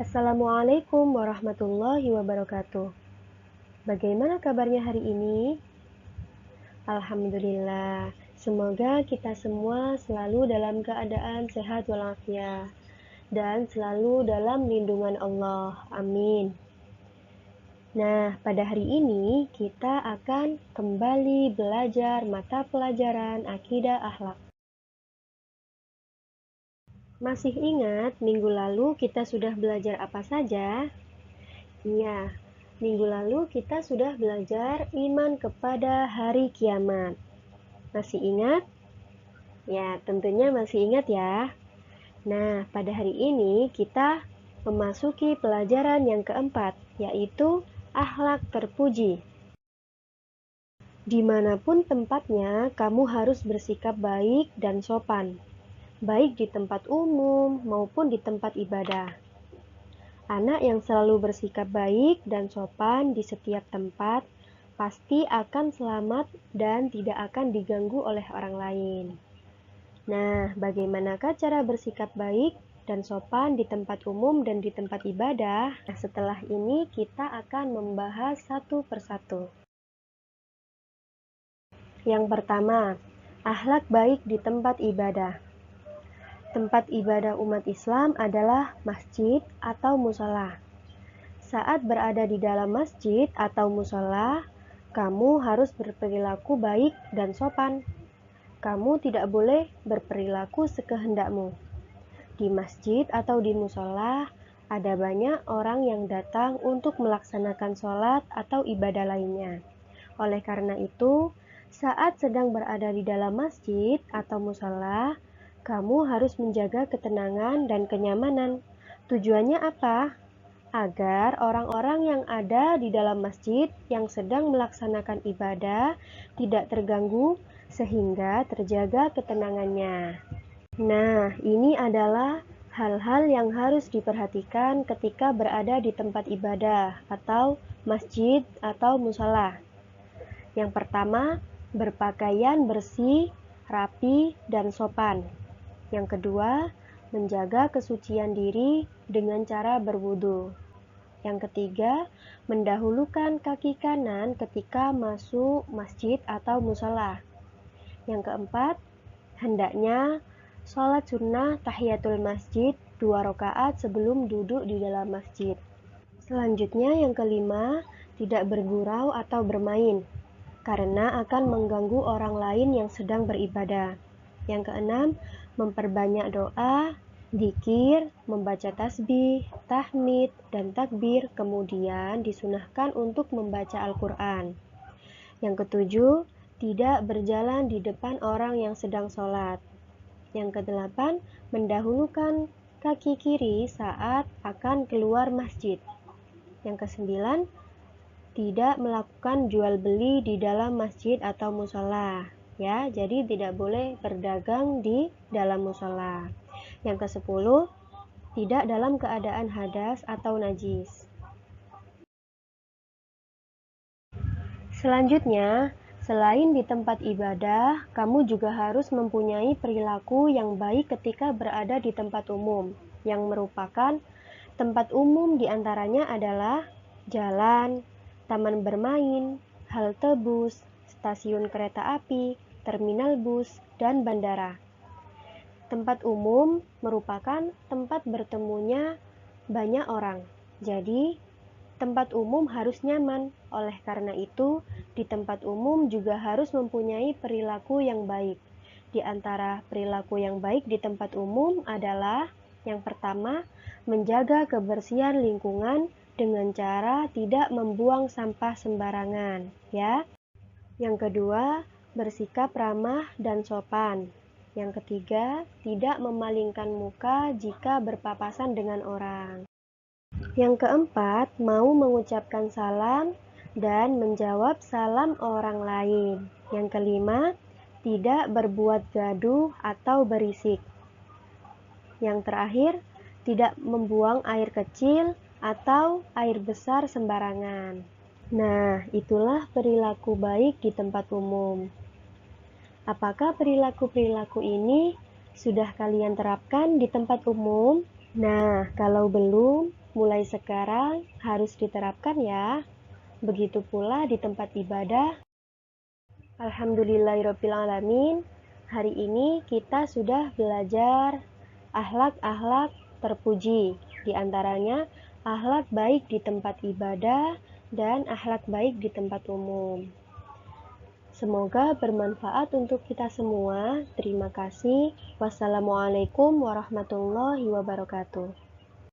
Assalamualaikum warahmatullahi wabarakatuh. Bagaimana kabarnya hari ini? Alhamdulillah. Semoga kita semua selalu dalam keadaan sehat walafiat dan selalu dalam lindungan Allah. Amin. Nah, pada hari ini kita akan kembali belajar mata pelajaran akidah akhlak. Masih ingat minggu lalu kita sudah belajar apa saja? Iya, minggu lalu kita sudah belajar iman kepada hari kiamat. Masih ingat? Ya, tentunya masih ingat ya. Nah, pada hari ini kita memasuki pelajaran yang keempat, yaitu akhlak terpuji. Dimanapun tempatnya, kamu harus bersikap baik dan sopan, baik di tempat umum maupun di tempat ibadah. Anak yang selalu bersikap baik dan sopan di setiap tempat pasti akan selamat dan tidak akan diganggu oleh orang lain. Nah, bagaimanakah cara bersikap baik dan sopan di tempat umum dan di tempat ibadah? Nah, setelah ini kita akan membahas satu persatu. Yang pertama, akhlak baik di tempat ibadah. Tempat ibadah umat Islam adalah masjid atau musola. Saat berada di dalam masjid atau musola, kamu harus berperilaku baik dan sopan. Kamu tidak boleh berperilaku sekehendakmu. Di masjid atau di musola, ada banyak orang yang datang untuk melaksanakan sholat atau ibadah lainnya. Oleh karena itu, saat sedang berada di dalam masjid atau musola, kamu harus menjaga ketenangan dan kenyamanan. Tujuannya apa? Agar orang-orang yang ada di dalam masjid yang sedang melaksanakan ibadah tidak terganggu sehingga terjaga ketenangannya. Nah, ini adalah hal-hal yang harus diperhatikan ketika berada di tempat ibadah atau masjid atau musola. Yang pertama, berpakaian bersih, rapi, dan sopan. Yang kedua, menjaga kesucian diri dengan cara berwudu. Yang ketiga, mendahulukan kaki kanan ketika masuk masjid atau musola. Yang keempat, hendaknya sholat sunnah tahiyatul masjid 2 rakaat sebelum duduk di dalam masjid. Selanjutnya yang kelima, tidak bergurau atau bermain, karena akan mengganggu orang lain yang sedang beribadah. Yang keenam, memperbanyak doa, dzikir, membaca tasbih, tahmid, dan takbir, kemudian disunahkan untuk membaca Al-Quran. Yang ketujuh, tidak berjalan di depan orang yang sedang sholat. Yang kedelapan, mendahulukan kaki kiri saat akan keluar masjid. Yang kesembilan, tidak melakukan jual beli di dalam masjid atau musola. Ya, jadi tidak boleh berdagang di dalam musola. Yang kesepuluh, tidak dalam keadaan hadas atau najis. Selanjutnya, selain di tempat ibadah, kamu juga harus mempunyai perilaku yang baik ketika berada di tempat umum, yang merupakan tempat umum diantaranya adalah jalan, taman bermain, halte bus, stasiun kereta api, terminal bus, dan bandara. Tempat umum merupakan tempat bertemunya banyak orang. Jadi, tempat umum harus nyaman. Oleh karena itu, di tempat umum juga harus mempunyai perilaku yang baik. Di antara perilaku yang baik di tempat umum adalah yang pertama, menjaga kebersihan lingkungan dengan cara tidak membuang sampah sembarangan, ya. Yang kedua, bersikap ramah dan sopan. Yang ketiga, tidak memalingkan muka jika berpapasan dengan orang. Yang keempat, mau mengucapkan salam dan menjawab salam orang lain. Yang kelima, tidak berbuat gaduh atau berisik. Yang terakhir, tidak membuang air kecil atau air besar sembarangan. Nah, itulah perilaku baik di tempat umum. Apakah perilaku-perilaku ini sudah kalian terapkan di tempat umum? Nah, kalau belum, Mulai sekarang harus diterapkan ya. Begitu pula di tempat ibadah. Alhamdulillahirrabbilalamin. Hari ini kita sudah belajar akhlak-akhlak terpuji. Di antaranya akhlak baik di tempat ibadah dan akhlak baik di tempat umum. Semoga bermanfaat untuk kita semua. Terima kasih. Wassalamualaikum warahmatullahi wabarakatuh.